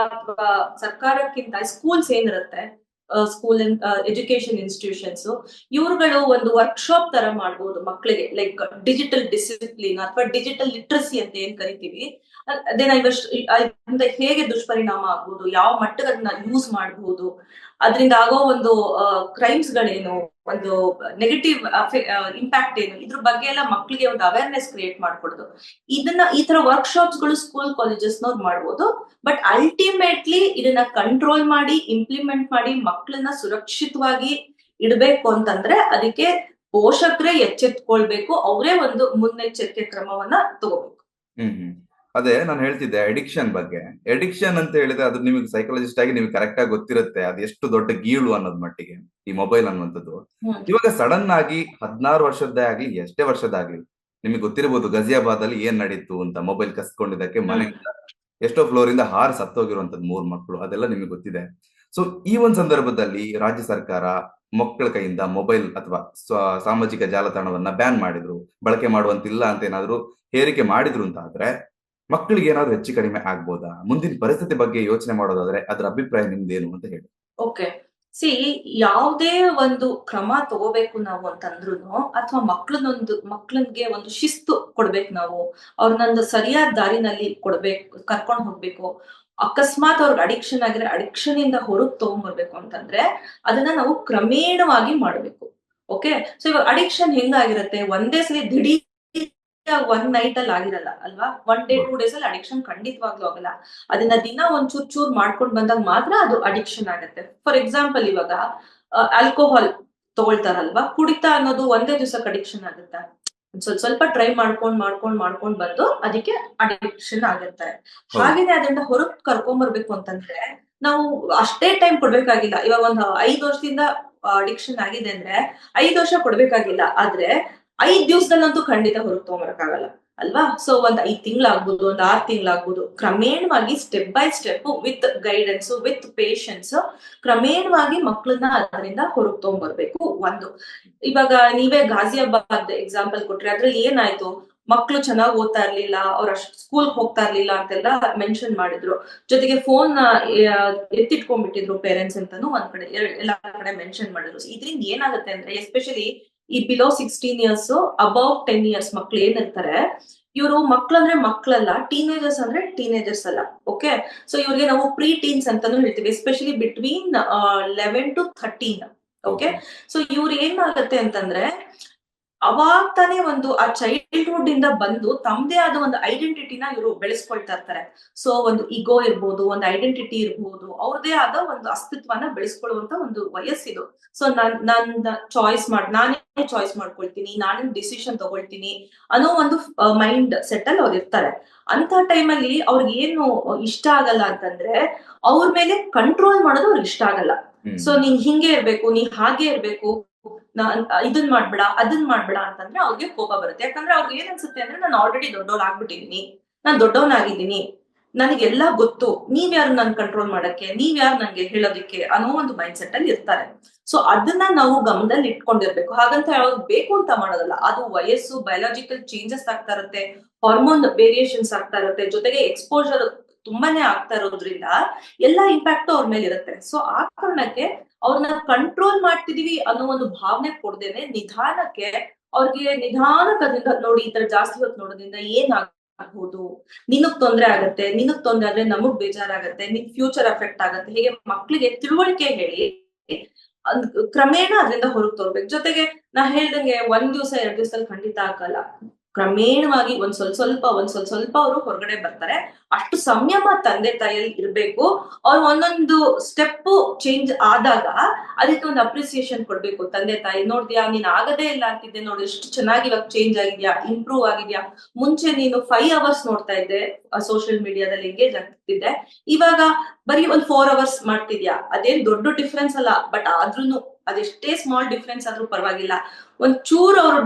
[SPEAKER 2] ಸರ್ಕಾರಕ್ಕಿಂತ ಸ್ಕೂಲ್ಸ್ ಏನಿರುತ್ತೆ, ಸ್ಕೂಲ್ ಎಜುಕೇಶನ್ ಇನ್ಸ್ಟಿಟ್ಯೂಷನ್ಸ್, ಇವ್ರುಗಳು ಒಂದು ವರ್ಕ್ಶಾಪ್ ತರ ಮಾಡ್ಬೋದು ಮಕ್ಕಳಿಗೆ, ಲೈಕ್ ಡಿಜಿಟಲ್ ಡಿಸಿಪ್ಲಿನ್ ಅಥವಾ ಡಿಜಿಟಲ್ ಲಿಟ್ರಸಿ ಅಂತ ಏನ್ ಕರಿತೀವಿ. ಅದರಿಂದ ಹೇಗೆ ದುಷ್ಪರಿಣಾಮ ಆಗ್ಬೋದು, ಯಾವ ಮಟ್ಟಕ್ಕೆ ಅದನ್ನ ಯೂಸ್ ಮಾಡಬಹುದು, ಅದರಿಂದ ಆಗೋ ಒಂದು ಕ್ರೈಮ್ಸ್ ಗಳೇನು, ಒಂದು ನೆಗೆಟಿವ್ ಇಂಪ್ಯಾಕ್ಟ್ ಏನು, ಇದ್ರ ಬಗ್ಗೆ ಎಲ್ಲ ಮಕ್ಕಳಿಗೆ ಒಂದು ಅವೇರ್ನೆಸ್ ಕ್ರಿಯೇಟ್ ಮಾಡ್ಕೊಡೋದು. ಈ ತರ ವರ್ಕ್ಶಾಪ್ಸ್ ಗಳು ಸ್ಕೂಲ್ ಕಾಲೇಜಸ್ ನವ್ರು ಮಾಡ್ಬೋದು. ಬಟ್ ಅಲ್ಟಿಮೇಟ್ಲಿ ಇದನ್ನ ಕಂಟ್ರೋಲ್ ಮಾಡಿ, ಇಂಪ್ಲಿಮೆಂಟ್ ಮಾಡಿ, ಮಕ್ಕಳನ್ನ ಸುರಕ್ಷಿತವಾಗಿ ಇಡಬೇಕು ಅಂತಂದ್ರೆ ಅದಕ್ಕೆ ಪೋಷಕರೇ ಎಚ್ಚೆತ್ಕೊಳ್ಬೇಕು, ಅವರೇ ಒಂದು ಮುನ್ನೆಚ್ಚರಿಕೆ ಕ್ರಮವನ್ನ ತಗೋಬೇಕು.
[SPEAKER 1] ಅದೇ ನಾನು ಹೇಳ್ತಿದ್ದೆ ಅಡಿಕ್ಷನ್ ಬಗ್ಗೆ. ಅಡಿಕ್ಷನ್ ಅಂತ ಹೇಳಿದ್ರೆ ಅದು ನಿಮಗೆ ಸೈಕಾಲಜಿಸ್ಟ್ ಆಗಿ ನಿಮ್ಗೆ ಕರೆಕ್ಟ್ ಆಗಿ ಗೊತ್ತಿರುತ್ತೆ ಅದು ಎಷ್ಟು ದೊಡ್ಡ ಗೀಳು ಅನ್ನೋದ್ ಮಟ್ಟಿಗೆ ಈ ಮೊಬೈಲ್ ಅನ್ನುವಂಥದ್ದು. ಇವಾಗ ಸಡನ್ ಆಗಿ 16 ವರ್ಷದ್ದೇ ಆಗ್ಲಿ, ಎಷ್ಟೇ ವರ್ಷದಾಗ್ಲಿ, ನಿಮಗೆ ಗೊತ್ತಿರಬಹುದು ಗಜಿಯಾಬಾದ್ ಅಲ್ಲಿ ಏನ್ ನಡೀತು ಅಂತ. ಮೊಬೈಲ್ ಕಸ್ಕೊಂಡಿದ್ದಕ್ಕೆ ಮನೆಯಿಂದ ಎಷ್ಟೋ ಫ್ಲೋರ್ ಇಂದ ಹಾರ್ ಸತ್ತೋಗಿರುವಂತದ್ದು 3 ಮಕ್ಕಳು, ಅದೆಲ್ಲ ನಿಮಗೆ ಗೊತ್ತಿದೆ. ಸೊ ಈ ಒಂದು ಸಂದರ್ಭದಲ್ಲಿ ರಾಜ್ಯ ಸರ್ಕಾರ ಮಕ್ಕಳ ಕೈಯಿಂದ ಮೊಬೈಲ್ ಅಥವಾ ಸಾಮಾಜಿಕ ಜಾಲತಾಣವನ್ನ ಬ್ಯಾನ್ ಮಾಡಿದ್ರು, ಬಳಕೆ ಮಾಡುವಂತಿಲ್ಲ ಅಂತ ಏನಾದ್ರು ಹೇರಿಕೆ ಮಾಡಿದ್ರು ಅಂತ ಆದ್ರೆ ಮಕ್ಕಳಿಗೆ ಏನಾದ್ರು ಹೆಚ್ಚು ಕಡಿಮೆ ಆಗ್ಬೋದಾ? ಮುಂದಿನ ಪರಿಸ್ಥಿತಿ ಬಗ್ಗೆ ಯೋಚನೆ ಮಾಡೋದಾದ್ರೆ ಅದ್ರ ಅಭಿಪ್ರಾಯ ನಿಮ್ದೇನು ಅಂತ ಹೇಳಿ.
[SPEAKER 2] ಓಕೆ, ಸಿ, ಯಾವುದೇ ಒಂದು ಕ್ರಮ ತಗೋಬೇಕು ನಾವು ಅಂತಂದ್ರು, ಅಥವಾ ಮಕ್ಳಿಗೆ ಒಂದು ಶಿಸ್ತು ಕೊಡ್ಬೇಕು ನಾವು, ಅವ್ರನ್ನೊಂದು ಸರಿಯಾದ ದಾರಿನಲ್ಲಿ ಕರ್ಕೊಂಡು ಹೋಗ್ಬೇಕು. ಅಕಸ್ಮಾತ್ ಅವ್ರಿಗೆ ಅಡಿಕ್ಷನ್ ಆಗಿದ್ರೆ ಅಡಿಕ್ಷನ್ ಇಂದ ಹೊರಗ್ ತಗೊಂಡ್ಬರ್ಬೇಕು ಅಂತಂದ್ರೆ ಅದನ್ನ ನಾವು ಕ್ರಮೇಣವಾಗಿ ಮಾಡ್ಬೇಕು. ಓಕೆ, ಸೊ ಇವಾಗ ಅಡಿಕ್ಷನ್ ಹೆಂಗಾಗಿರುತ್ತೆ, ಒಂದೇ ಸರಿ ದಿಢೀರ್ ಒನ್ ನೈಟ್ ಅಲ್ಲಿ ಆಗಿರಲ್ಲ ಅಲ್ವಾ. 1 day 2 days ಅಲ್ಲಿ ಅಡಿಕ್ಷನ್ ಖಂಡಿತವಾಗ್ಲೂ ಆಗಲ್ಲ. ಅದನ್ನ ದಿನ ಒಂದ್ ಚೂರ್ ಮಾಡ್ಕೊಂಡ್ ಬಂದಾಗ ಮಾತ್ರ ಅದು ಅಡಿಕ್ಷನ್ ಆಗುತ್ತೆ. ಫಾರ್ ಎಕ್ಸಾಂಪಲ್, ಇವಾಗ ಆಲ್ಕೋಹಾಲ್ ತಗೊಳ್ತಾರಲ್ವಾ, ಕುಡಿತ ಅನ್ನೋದು ಒಂದೇ ದಿವಸಕ್ಕೆ ಅಡಿಕ್ಷನ್ ಆಗುತ್ತೆ. ಸ್ವಲ್ಪ ಟ್ರೈ ಮಾಡ್ಕೊಂಡ್ ಬಂದು ಅದಕ್ಕೆ ಅಡಿಕ್ಷನ್ ಆಗುತ್ತೆ. ಹಾಗೇನೆ ಅದನ್ನ ಹೊರಗ್ ಕರ್ಕೊಂಡ್ಬರ್ಬೇಕು ಅಂತಂದ್ರೆ ನಾವು ಅಷ್ಟೇ ಟೈಮ್ ಕೊಡ್ಬೇಕಾಗಿಲ್ಲ. ಇವಾಗ ಒಂದು 5 ವರ್ಷದಿಂದ ಅಡಿಕ್ಷನ್ ಆಗಿದೆ ಅಂದ್ರೆ 5 ವರ್ಷ ಕೊಡ್ಬೇಕಾಗಿಲ್ಲ. ಆದ್ರೆ 5 ದಿವಸದಲ್ಲಂತೂ ಖಂಡಿತ ಹೊರಗೆ ತಗೊಂಬರಕ್ಕಾಗಲ್ಲ ಅಲ್ವಾ. ಸೊ ಒಂದ್ 5 ತಿಂಗಳಾಗ್ಬೋದು, ಒಂದ್ 6 ತಿಂಗಳಾಗ್ಬೋದು, ಕ್ರಮೇಣವಾಗಿ step by step with guidance, with patience ಕ್ರಮೇಣವಾಗಿ ಮಕ್ಕಳನ್ನ ಅದರಿಂದ ಹೊರಗೆ ತಗೊಂಡ್ಬರ್ಬೇಕು. ಒಂದು, ಇವಾಗ ನೀವೇ ಗಾಜಿಯಾಬಾದ್ ಎಕ್ಸಾಂಪಲ್ ಕೊಟ್ರೆ, ಅದ್ರಲ್ಲಿ ಏನಾಯ್ತು, ಮಕ್ಳು ಚೆನ್ನಾಗಿ ಓದ್ತಾ ಇರ್ಲಿಲ್ಲ, ಅವ್ರ ಸ್ಕೂಲ್ ಹೋಗ್ತಾ ಇರ್ಲಿಲ್ಲ ಅಂತೆಲ್ಲ ಮೆನ್ಷನ್ ಮಾಡಿದ್ರು. ಜೊತೆಗೆ ಫೋನ್ ಎತ್ತಿಟ್ಕೊಂಡ್ಬಿಟ್ಟಿದ್ರು ಪೇರೆಂಟ್ಸ್ ಅಂತಾನು ಒಂದ್ ಕಡೆ ಎಲ್ಲಾ ಕಡೆ ಮೆನ್ಷನ್ ಮಾಡಿದ್ರು. ಇದರಿಂದ ಏನಾಗುತ್ತೆ ಅಂದ್ರೆ, ಎಸ್ಪೆಷಲಿ ಈ ಬಿಲೋ 16 years ಅಬೌವ್ 10 years ಮಕ್ಳು ಏನಿರ್ತಾರೆ, ಇವರು ಮಕ್ಳಂದ್ರೆ ಮಕ್ಳಲ್ಲ, ಟೀನೇಜರ್ಸ್ ಅಂದ್ರೆ ಟೀನೇಜರ್ಸ್ ಅಲ್ಲ. ಓಕೆ, ಸೊ ಇವ್ರಿಗೆ ನಾವು ಪ್ರೀ ಟೀನ್ಸ್ ಅಂತಾನು ಹೇಳ್ತೀವಿ, especially between 11 to 13. Okay, so ಇವ್ರು ಏನಾಗುತ್ತೆ ಅಂತಂದ್ರೆ ಅವಾಗ ತಾನೇ ಒಂದು ಆ ಚೈಲ್ಡ್ಹುಡ್ ಇಂದ ಬಂದು ತಮ್ಮದೇ ಆದ ಒಂದು ಐಡೆಂಟಿಟಿನ ಇವರು ಬೆಳೆಸ್ಕೊಳ್ತಾ ಇರ್ತಾರೆ. ಸೊ ಒಂದು ಈಗೋ ಇರ್ಬೋದು, ಒಂದು ಐಡೆಂಟಿಟಿ ಇರ್ಬೋದು, ಅವ್ರದೇ ಆದ ಒಂದು ಅಸ್ತಿತ್ವನ ಬೆಳೆಸ್ಕೊಳ್ಳುವಂತ ಒಂದು ವಯಸ್ಸಿದು. ಸೊ ನಾನೇ ಚಾಯ್ಸ್ ಮಾಡ್ಕೊಳ್ತೀನಿ, ನಾನೇ ಡಿಸಿಷನ್ ತಗೊಳ್ತೀನಿ ಅನ್ನೋ ಒಂದು ಮೈಂಡ್ ಸೆಟ್ ಅಲ್ಲಿ ಅವ್ರು ಇರ್ತಾರೆ. ಅಂತ ಟೈಮಲ್ಲಿ ಅವ್ರಿಗೆ ಏನು ಇಷ್ಟ ಆಗಲ್ಲ ಅಂತಂದ್ರೆ, ಅವ್ರ ಮೇಲೆ ಕಂಟ್ರೋಲ್ ಮಾಡೋದು ಅವ್ರಿಗೆ ಇಷ್ಟ ಆಗಲ್ಲ. ಸೊ ನೀನ್ ಹಿಂಗೆ ಇರ್ಬೇಕು, ನೀ ಹಾಗೆ ಇರ್ಬೇಕು, ಇದನ್ ಮಾಡ್ಬೇಡ ಅದನ್ ಮಾಡ್ಬೇಡ ಅಂತಂದ್ರೆ ಅವ್ರಿಗೆ ಕೋಪ ಬರುತ್ತೆ. ಯಾಕಂದ್ರೆ ಅವ್ರಿಗೆ ಏನ್ ಅನ್ಸುತ್ತೆ ಅಂದ್ರೆ ನಾನು ಆಲ್ರೆಡಿ ದೊಡ್ಡವನಾಗ್ಬಿಟ್ಟಿದೀನಿ, ನಾನ್ ದೊಡ್ಡವನಾಗಿದ್ದೀನಿ, ನನಗೆಲ್ಲ ಗೊತ್ತು, ನೀವ್ಯಾರು ನನ್ ಕಂಟ್ರೋಲ್ ಮಾಡಕ್ಕೆ, ನೀವ್ಯಾರು ನನ್ಗೆ ಹೇಳೋದಿಕ್ಕೆ ಅನ್ನೋ ಒಂದು ಮೈಂಡ್ ಸೆಟ್ ಅಲ್ಲಿ ಇರ್ತಾರೆ. ಸೊ ಅದನ್ನ ನಾವು ಗಮನದಲ್ಲಿ ಇಟ್ಕೊಂಡಿರ್ಬೇಕು. ಹಾಗಂತ ಅವ್ರು ಬೇಕು ಅಂತ ಮಾಡೋದಲ್ಲ, ಅದು ವಯಸ್ಸು, ಬಯೋಲಾಜಿಕಲ್ ಚೇಂಜಸ್ ಆಗ್ತಾ ಇರುತ್ತೆ, ಹಾರ್ಮೋನ್ ವೇರಿಯೇಷನ್ಸ್ ಆಗ್ತಾ ಇರುತ್ತೆ, ಜೊತೆಗೆ ಎಕ್ಸ್ಪೋಜರ್ ತುಂಬಾನೇ ಆಗ್ತಾ ಇರೋದ್ರಿಂದ ಎಲ್ಲಾ ಇಂಪ್ಯಾಕ್ಟ್ ಅವ್ರ ಮೇಲೆ ಇರುತ್ತೆ. ಸೊ ಆ ಕಾರಣಕ್ಕೆ ಅವ್ರನ್ನ ಕಂಟ್ರೋಲ್ ಮಾಡ್ತಿದೀವಿ ಅನ್ನೋ ಒಂದು ಭಾವನೆ ಕೊಡ್ದೇನೆ ನಿಧಾನಕ್ಕೆ ಅವ್ರಿಗೆ ನಿಧಾನಕ್ಕೆ ನೋಡಿ ಈ ತರ ಜಾಸ್ತಿ ಹೊತ್ತು ನೋಡೋದ್ರಿಂದ ಏನ್ ಆಗ್ಬಹುದು, ನಿನಗ್ ತೊಂದ್ರೆ ಆಗತ್ತೆ, ನಿನಗ್ ತೊಂದ್ರೆ ಆದ್ರೆ ನಮಗ್ ಬೇಜಾರಾಗತ್ತೆ, ನಿನ್ ಫ್ಯೂಚರ್ ಎಫೆಕ್ಟ್ ಆಗತ್ತೆ, ಹೀಗೆ ಮಕ್ಳಿಗೆ ತಿಳುವಳಿಕೆ ಹೇಳಿ ಕ್ರಮೇಣ ಅದರಿಂದ ಹೊರಗೆ ತೋರ್ಬೇಕು. ಜೊತೆಗೆ ನಾ ಹೇಳ್ದಂಗೆ 1 ದಿವಸ 2 ದಿವಸದಲ್ಲಿ ಖಂಡಿತ ಆಗಲ್ಲ, ಕ್ರಮೇಣವಾಗಿ ಒಂದ್ ಸ್ವಲ್ಪ ಅವರು ಹೊರಗಡೆ ಬರ್ತಾರೆ. ಅಷ್ಟು ಸಂಯಮ ತಂದೆ ತಾಯಿಯಲ್ಲಿ ಇರ್ಬೇಕು. ಅವ್ರು ಒಂದೊಂದು ಸ್ಟೆಪ್ ಚೇಂಜ್ ಆದಾಗ ಅದಕ್ಕೆ ಒಂದು ಅಪ್ರಿಸಿಯೇಷನ್ ಕೊಡ್ಬೇಕು. ತಂದೆ ತಾಯಿ, ನೋಡ್ದ್ಯಾ ನೀನ್ ಆಗದೇ ಇಲ್ಲ ಅಂತಿದ್ದೆ, ನೋಡಿ ಎಷ್ಟು ಚೆನ್ನಾಗಿ ಇವಾಗ ಚೇಂಜ್ ಆಗಿದ್ಯಾ, ಇಂಪ್ರೂವ್ ಆಗಿದ್ಯಾ, ಮುಂಚೆ ನೀನು 5 ಅವರ್ಸ್ ನೋಡ್ತಾ ಇದ್ದೆ ಸೋಷಿಯಲ್ ಮೀಡಿಯಾದಲ್ಲಿ ಎಂಗೇಜ್ ಆಗ್ತಿದ್ದೆ, ಇವಾಗ ಬರೀ ಒಂದ್ 4 ಅವರ್ಸ್ ಮಾಡ್ತಿದ್ಯಾ, ಅದೇನ್ ದೊಡ್ಡ ಡಿಫ್ರೆನ್ಸ್ ಅಲ್ಲ, ಬಟ್ ಆದ್ರೂನು ಅದೆಷ್ಟೇ ಸ್ಮಾಲ್ ಡಿಫ್ರೆನ್ಸ್ ಆದ್ರೂ ಪರವಾಗಿಲ್ಲ, ಒಂದ್ ಚೂರ್ ಅವರು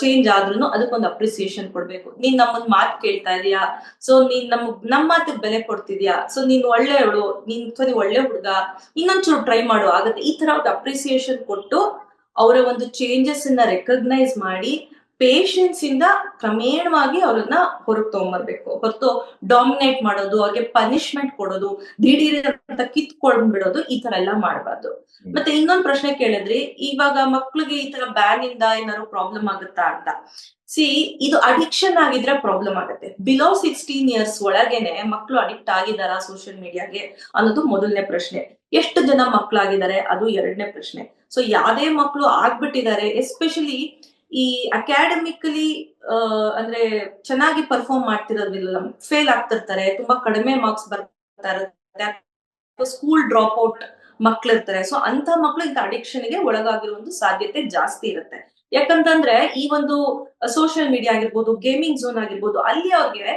[SPEAKER 2] ಚೇಂಜ್ ಆದ್ರೂ ಅದಕ್ಕೊಂದು ಅಪ್ರಿಸಿಯೇಷನ್ ಕೊಡ್ಬೇಕು. ನೀನ್ ನಮ್ಮನ್ ಮಾತು ಕೇಳ್ತಾ ಇದೀಯಾ, ಸೊ ನೀನ್ ನಮ್ಮ ಮಾತಿಗೆ ಬೆಲೆ ಕೊಡ್ತಿದ್ಯಾ, ಸೊ ನೀನ್ ಒಳ್ಳೆಯವಳು, ನೀನ್ ಒಳ್ಳೆ ಹುಡುಗ, ಇನ್ನೊಂಚೂರು ಟ್ರೈ ಮಾಡು ಆಗತ್ತೆ, ಈ ತರ ಒಂದು ಅಪ್ರಿಸಿಯೇಷನ್ ಕೊಟ್ಟು ಅವರ ಒಂದು ಚೇಂಜಸ್ ಅನ್ನ ರೆಕಗ್ನೈಸ್ ಮಾಡಿ ಪೇಶನ್ಸ್ ಇಂದ ಕ್ರಮೇಣವಾಗಿ ಅವ್ರನ್ನ ಹೊರಗೆ ತಗೊಂಡ್ಬರ್ಬೇಕು. ಹೊರತು ಡಾಮಿನೇಟ್ ಮಾಡೋದು, ಅವ್ರಿಗೆ ಪನಿಷ್ಮೆಂಟ್ ಕೊಡೋದು, ದಿಢೀರ್ ಅಂತ ಕಿತ್ಕೊಂಡ್ಬಿಡೋದು, ಈ ತರ ಎಲ್ಲ ಮಾಡಬಾರ್ದು. ಮತ್ತೆ ಇನ್ನೊಂದ್ ಪ್ರಶ್ನೆ ಕೇಳಿದ್ರಿ, ಇವಾಗ ಮಕ್ಳಿಗೆ ಈ ತರ ಬ್ಯಾನ್ ಇಂದ ಏನಾದ್ರು ಪ್ರಾಬ್ಲಮ್ ಆಗುತ್ತಾ ಅಂತ. ಇದು ಅಡಿಕ್ಷನ್ ಆಗಿದ್ರೆ ಪ್ರಾಬ್ಲಮ್ ಆಗುತ್ತೆ. ಬಿಲೋ 16 ಇಯರ್ಸ್ ಒಳಗೇನೆ ಮಕ್ಳು ಅಡಿಕ್ಟ್ ಆಗಿದಾರಾ ಸೋಷಿಯಲ್ ಮೀಡಿಯಾಗೆ ಅನ್ನೋದು ಮೊದಲನೇ ಪ್ರಶ್ನೆ. ಎಷ್ಟು ಜನ ಮಕ್ಳಾಗಿದ್ದಾರೆ ಅದು ಎರಡನೇ ಪ್ರಶ್ನೆ. ಸೊ ಯಾವ್ದೇ ಮಕ್ಳು ಆಗ್ಬಿಟ್ಟಿದ್ದಾರೆ, ಎಸ್ಪೆಷಲಿ ಈ ಅಕಾಡೆಮಿಕಲಿ ಅಂದ್ರೆ ಚೆನ್ನಾಗಿ ಪರ್ಫಾರ್ಮ್ ಮಾಡ್ತಿರೋದಿಲ್ಲ, ಫೇಲ್ ಆಗ್ತಿರ್ತಾರೆ, ತುಂಬಾ ಕಡಿಮೆ ಮಾರ್ಕ್ಸ್ ಬರ್ತಾ ಇರುತ್ತೆ, ಸ್ಕೂಲ್ ಡ್ರಾಪ್ ಔಟ್ ಮಕ್ಳಿರ್ತಾರೆ. ಸೊ ಅಂತ ಮಕ್ಳು ಇಂಥ ಅಡಿಕ್ಷನ್ ಗೆ ಒಳಗಾಗಿರೋ ಒಂದು ಸಾಧ್ಯತೆ ಜಾಸ್ತಿ ಇರುತ್ತೆ. ಯಾಕಂತಂದ್ರೆ ಈ ಒಂದು ಸೋಷಿಯಲ್ ಮೀಡಿಯಾ ಆಗಿರ್ಬೋದು, ಗೇಮಿಂಗ್ ಝೋನ್ ಆಗಿರ್ಬೋದು, ಅಲ್ಲಿ ಅವ್ರಿಗೆ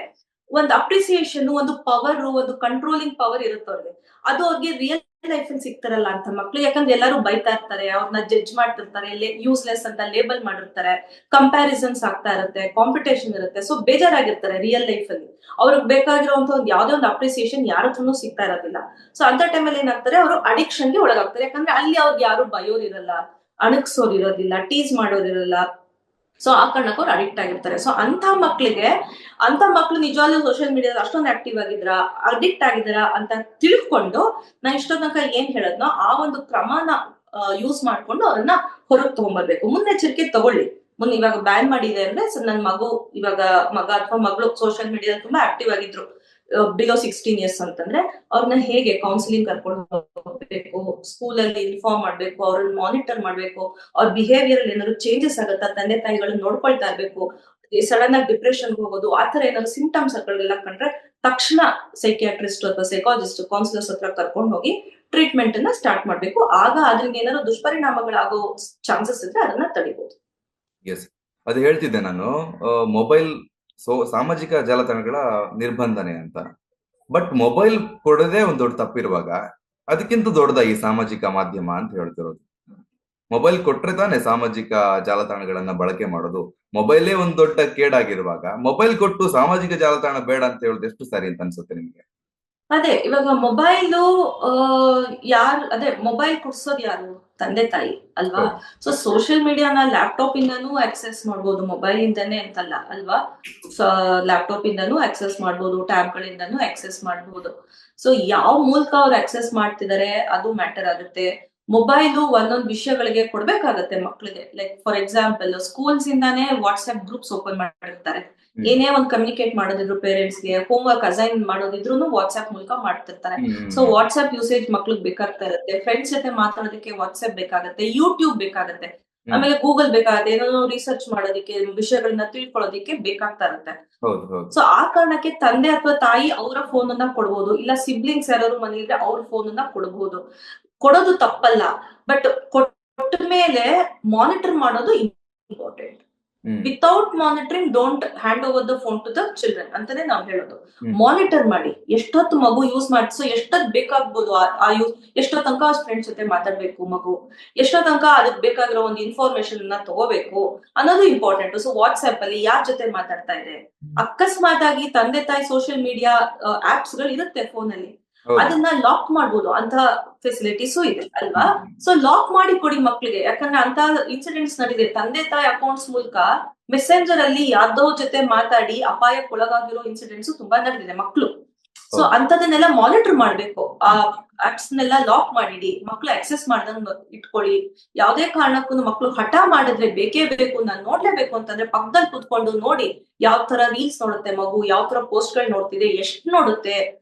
[SPEAKER 2] ಒಂದು ಅಪ್ರಿಸಿಯೇಷನ್, ಒಂದು ಪವರ್, ಒಂದು ಕಂಟ್ರೋಲಿಂಗ್ ಪವರ್ ಇರುತ್ತೆ ಅವ್ರಿಗೆ. ಅದು ಅವ್ರಿಗೆ ರಿಯಲ್ ಲೈಫ್ ಅಲ್ಲಿ ಸಿಗ್ತಾರಲ್ಲ ಅಂತ ಮಕ್ಳು. ಯಾಕಂದ್ರೆ ಎಲ್ಲರೂ ಬೈತಾ ಇರ್ತಾರೆ, ಅವ್ರನ್ನ ಜಡ್ಜ್ ಮಾಡ್ತಿರ್ತಾರೆ, ಯೂಸ್ಲೆಸ್ ಅಂತ ಲೇಬಲ್ ಮಾಡಿರ್ತಾರೆ, ಕಂಪ್ಯಾರಿಸನ್ಸ್ ಆಗ್ತಾ ಇರುತ್ತೆ, ಕಾಂಪಿಟೇಷನ್ ಇರುತ್ತೆ. ಸೊ ಬೇಜಾರಾಗಿರ್ತಾರೆ ರಿಯಲ್ ಲೈಫ್ ಅಲ್ಲಿ. ಅವ್ರಿಗೆ ಬೇಕಾಗಿರುವಂತ ಒಂದು ಯಾವ್ದೇ ಒಂದು ಅಪ್ರಿಸಿಯೇಷನ್ ಯಾರ ಹತ್ರನೂ ಸಿಗ್ತಾ ಇರೋದಿಲ್ಲ. ಸೊ ಅಂತ ಟೈಮಲ್ಲಿ ಏನಾಗ್ತಾರೆ, ಅವರು ಅಡಿಕ್ಷನ್ ಗೆ ಒಳಗಾಗ್ತಾರೆ. ಯಾಕಂದ್ರೆ ಅಲ್ಲಿ ಅವ್ರಿಗೆ ಯಾರು ಬಯೋರ್ ಇರಲ್ಲ, ಅಣಗ್ಸೋರ್ ಇರೋದಿಲ್ಲ, ಟೀಸ್ ಮಾಡೋರ್ ಇರಲ್ಲ. ಸೊ ಆ ಕಾರಣಕ್ಕೆ ಅವ್ರು ಅಡಿಕ್ಟ್ ಆಗಿರ್ತಾರೆ. ಸೊ ಅಂತ ಮಕ್ಳು ನಿಜವಾಗ್ಲೂ ಸೋಷಿಯಲ್ ಮೀಡಿಯಾದಲ್ಲಿ ಅಷ್ಟೊಂದು ಆಕ್ಟಿವ್ ಆಗಿದ್ರ, ಅಡಿಕ್ಟ್ ಆಗಿದಾರ ಅಂತ ತಿಳ್ಕೊಂಡು ನಾ ಇಷ್ಟೊಂದು ತನಕ ಏನ್ ಹೇಳದ್ನೋ ಆ ಒಂದು ಕ್ರಮನ ಯೂಸ್ ಮಾಡ್ಕೊಂಡು ಅವ್ರನ್ನ ಹೊರಗೆ ತಗೊಂಡ್ಬರ್ಬೇಕು. ಮುನ್ನೆಚ್ಚರಿಕೆ ತಗೊಳ್ಳಿ. ಇವಾಗ ಬ್ಯಾನ್ ಮಾಡಿದೆ ಅಂದ್ರೆ ನನ್ ಮಗ ಅಥವಾ ಮಗಳು ಸೋಷಿಯಲ್ ಮೀಡಿಯಾದಲ್ಲಿ ತುಂಬಾ ಆಕ್ಟಿವ್ ಆಗಿದ್ರು ಬಿಲೋ 16 ಇಯರ್ಸ್ ಅಂತಂದ್ರೆ ಅವ್ರನ್ನ ಹೇಗೆ ಕೌನ್ಸಿಲಿಂಗ್ ಕರ್ಕೊಂಡು ಹೋಗ್ಬೇಕು, ಸ್ಕೂಲ್ ಅಲ್ಲಿ ಇನ್ಫಾರ್ಮ್ ಮಾಡ್ಬೇಕು, ಅವ್ರನ್ನ ಮಾನಿಟರ್ ಮಾಡ್ಬೇಕು, ಅವ್ರ ಬಿಹೇವಿಯರ್ ಅಲ್ಲಿ ಏನಾದ್ರು ಚೇಂಜಸ್ ಆಗುತ್ತಾ ತಂದೆ ತಾಯಿಗಳನ್ನ ನೋಡ್ಕೊಳ್ತಾ ಇರ್ಬೇಕು. ಸಡನ್ ಆಗಿ ಡಿಪ್ರೆಷನ್ ಹೋಗೋದು, ಆತರ ಏನಾದ್ರು ಸಿಂಪ್ಟಮ್ಸ್ ಗಳನ್ನ ಕಂಡ್ರೆ ತಕ್ಷಣ ಸೈಕಿಯಾಟ್ರಿಸ್ಟ್ ಅಥವಾ ಸೈಕಾಲಜಿಸ್ಟ್, ಕೌನ್ಸಿಲರ್ಸ್ ಹತ್ರ ಕರ್ಕೊಂಡು ಹೋಗಿ ಟ್ರೀಟ್ಮೆಂಟ್ ಅನ್ನ ಸ್ಟಾರ್ಟ್ ಮಾಡ್ಬೇಕು. ಆಗ ಅದ್ರಿಂದ ಏನಾದ್ರು ದುಷ್ಪರಿಣಾಮಗಳಾಗೋ ಚಾನ್ಸಸ್ ಇದ್ರೆ ಅದನ್ನ ತಡಿಬಹುದು.
[SPEAKER 1] ಎಸ್, ಅದು ಹೇಳ್ತಿದ್ದೆ ನಾನು, ಮೊಬೈಲ್ ಸಾಮಾಜಿಕ ಜಾಲತಾಣಗಳ ನಿರ್ಬಂಧನೆ ಅಂತ. ಬಟ್ ಮೊಬೈಲ್ ಕೊಡೋದೇ ಒಂದ್ ದೊಡ್ಡ ತಪ್ಪಿರುವಾಗ ಅದಕ್ಕಿಂತ ದೊಡ್ಡದ ಈ ಸಾಮಾಜಿಕ ಮಾಧ್ಯಮ ಅಂತ ಹೇಳ್ತಿರೋದು. ಮೊಬೈಲ್ ಕೊಟ್ರೆ ತಾನೇ ಸಾಮಾಜಿಕ ಜಾಲತಾಣಗಳನ್ನ ಬಳಕೆ ಮಾಡೋದು. ಮೊಬೈಲೇ ಒಂದ್ ದೊಡ್ಡ ಕೇಡಾಗಿರುವಾಗ ಮೊಬೈಲ್ ಕೊಟ್ಟು ಸಾಮಾಜಿಕ ಜಾಲತಾಣ ಬೇಡ ಅಂತ ಹೇಳೋದು ಎಷ್ಟು ಸರಿ ಅಂತ ಅನ್ಸುತ್ತೆ ನಿಮ್ಗೆ?
[SPEAKER 2] ಅದೇ ಇವಾಗ ಮೊಬೈಲ್ ಕೊಡ್ಸೋದು ಯಾರು? ತಂದೆ ತಾಯಿ ಅಲ್ವಾ? ಸೊ ಸೋಷಿಯಲ್ ಮೀಡಿಯಾನ ಲ್ಯಾಪ್ಟಾಪ್ ಇಂದಾನು ಆಕ್ಸೆಸ್ ಮಾಡ್ಬೋದು, ಮೊಬೈಲ್ ಇಂದಾನೆ ಅಂತಲ್ಲ ಅಲ್ವಾ? ಲ್ಯಾಪ್ಟಾಪ್ ಇಂದಾನು ಆಕ್ಸೆಸ್ ಮಾಡ್ಬೋದು, ಟ್ಯಾಬ್ ಗಳಿಂದಾನು ಆಕ್ಸೆಸ್ ಮಾಡ್ಬೋದು. ಸೊ ಯಾವ ಮೂಲಕ ಅವ್ರು ಆಕ್ಸೆಸ್ ಮಾಡ್ತಿದ್ದಾರೆ ಅದು ಮ್ಯಾಟರ್ ಆಗುತ್ತೆ. ಮೊಬೈಲು ಒಂದೊಂದು ವಿಷಯಗಳಿಗೆ ಕೊಡ್ಬೇಕಾಗತ್ತೆ ಮಕ್ಳಿಗೆ. ಲೈಕ್ ಫಾರ್ ಎಕ್ಸಾಂಪಲ್ ಸ್ಕೂಲ್ಸ್ ಇಂದಾನೇ ವಾಟ್ಸ್ಆಪ್ ಗ್ರೂಪ್ಸ್ ಓಪನ್ ಮಾಡಿರ್ತಾರೆ. ಏನೇ ಒಂದ್ ಕಮ್ಯುನಿಕೇಟ್ ಮಾಡೋದಿದ್ರು ಪೇರೆಂಟ್ಸ್ಗೆ, ಹೋಮ್ ವರ್ಕ್ ಅಸೈನ್ ಮಾಡೋದಿದ್ರು ವಾಟ್ಸ್ಆಪ್ ಮೂಲಕ ಮಾಡ್ತಿರ್ತಾರೆ. ಸೊ ವಾಟ್ಸ್ಆಪ್ ಯೂಸೇಜ್ ಮಕ್ಳಿಗೆ ಬೇಕಾಗ್ತಾ ಇರುತ್ತೆ. ಫ್ರೆಂಡ್ಸ್ ಜೊತೆ ಮಾತಾಡೋದಕ್ಕೆ ವಾಟ್ಸ್ಆಪ್ ಬೇಕಾಗತ್ತೆ, ಯೂಟ್ಯೂಬ್ ಬೇಕಾಗತ್ತೆ, ಆಮೇಲೆ ಗೂಗಲ್ ಬೇಕಾಗತ್ತೆ, ಏನೋ ರಿಸರ್ಚ್ ಮಾಡೋದಕ್ಕೆ, ವಿಷಯಗಳನ್ನ ತಿಳ್ಕೊಳ್ಳೋದಕ್ಕೆ ಬೇಕಾಗ್ತಾ ಇರುತ್ತೆ. ಸೊ ಆ ಕಾರಣಕ್ಕೆ ತಂದೆ ಅಥವಾ ತಾಯಿ ಅವರ ಫೋನ್ ಅನ್ನ ಕೊಡ್ಬೋದು, ಇಲ್ಲ ಸಿಬ್ಲಿಂಗ್ಸ್ ಯಾರು ಮನೆಯಿದ್ರೆ ಅವ್ರ ಫೋನ್ ಅನ್ನ ಕೊಡ್ಬೋದು. ಕೊಡೋದು ತಪ್ಪಲ್ಲ, ಬಟ್ ಕೊಟ್ಟ ಮೇಲೆ ಮಾನಿಟರ್ ಮಾಡೋದು important. Without monitoring don't hand over the phone to the children ಅಂತಾನೆ ನಾವು ಹೇಳೋದು. ಮಾನಿಟರ್ ಮಾಡಿ, ಎಷ್ಟೊತ್ತು ಮಗು ಯೂಸ್ ಮಾಡಿಸೋ, ಎಷ್ಟೊತ್ತು ಬೇಕಾಗ್ಬೋದು ಆ ಯೂಸ್, ಎಷ್ಟೋ ತನಕ ಫ್ರೆಂಡ್ಸ್ ಜೊತೆ ಮಾತಾಡ್ಬೇಕು ಮಗು, ಎಷ್ಟೋ ತನಕ ಅದಕ್ಕೆ ಬೇಕಾಗಿರೋ ಒಂದು ಇನ್ಫಾರ್ಮೇಶನ್ ತಗೋಬೇಕು ಅನ್ನೋದು ಇಂಪಾರ್ಟೆಂಟ್. ಸೊ ವಾಟ್ಸ್ಆಪ್ ಅಲ್ಲಿ ಯಾರ ಜೊತೆ ಮಾತಾಡ್ತಾ ಇದೆ, ಅಕಸ್ಮಾತ್ ಆಗಿ ತಂದೆ ತಾಯಿ ಸೋಷಿಯಲ್ ಮೀಡಿಯಾ ಆಪ್ಸ್ ಗಳು ಇರುತ್ತೆ ಫೋನ್ ಅಲ್ಲಿ, ಅದನ್ನ ಲಾಕ್ ಮಾಡ್ಬೋದು, ಅಂತ ಫೆಸಿಲಿಟೀಸು ಇದೆ ಅಲ್ವಾ. ಸೊ ಲಾಕ್ ಮಾಡಿ ಕೊಡಿ ಮಕ್ಳಿಗೆ, ಯಾಕಂದ್ರೆ ಅಂತ ಇನ್ಸಿಡೆಂಟ್ಸ್ ನಡೆದಿದೆ. ತಂದೆ ತಾಯಿ ಅಕೌಂಟ್ಸ್ ಮೂಲಕ ಮೆಸೆಂಜರ್ ಅಲ್ಲಿ ಯಾವ್ದೋ ಜೊತೆ ಮಾತಾಡಿ ಅಪಾಯಕ್ಕೊಳಗಾಗಿರೋ ಇನ್ಸಿಡೆಂಟ್ಸ್ ತುಂಬಾ ನಡೆದಿದೆ ಮಕ್ಳು. ಸೊ ಅಂತದನ್ನೆಲ್ಲ ಮಾನಿಟರ್ ಮಾಡ್ಬೇಕು. ಆ ಆಪ್ಸ್ ನೆಲ್ಲ ಲಾಕ್ ಮಾಡಿಡಿ, ಮಕ್ಳು ಆಕ್ಸೆಸ್ ಮಾಡ್ದಂಗ್ ಇಟ್ಕೊಳ್ಳಿ. ಯಾವ್ದೇ ಕಾರಣಕ್ಕೂ ಮಕ್ಳು ಹಠ ಮಾಡಿದ್ರೆ ಬೇಕೇ ಬೇಕು, ನಾನು ನೋಡ್ಲೇಬೇಕು ಅಂತಂದ್ರೆ ಪಕ್ಕದಲ್ಲಿ ಕುತ್ಕೊಂಡು ನೋಡಿ ಯಾವ ತರ ರೀಲ್ಸ್ ನೋಡುತ್ತೆ ಮಗು, ಯಾವ ತರ ಪೋಸ್ಟ್ ಗಳು ನೋಡ್ತಿದೆ, ಎಷ್ಟು ನೋಡುತ್ತೆ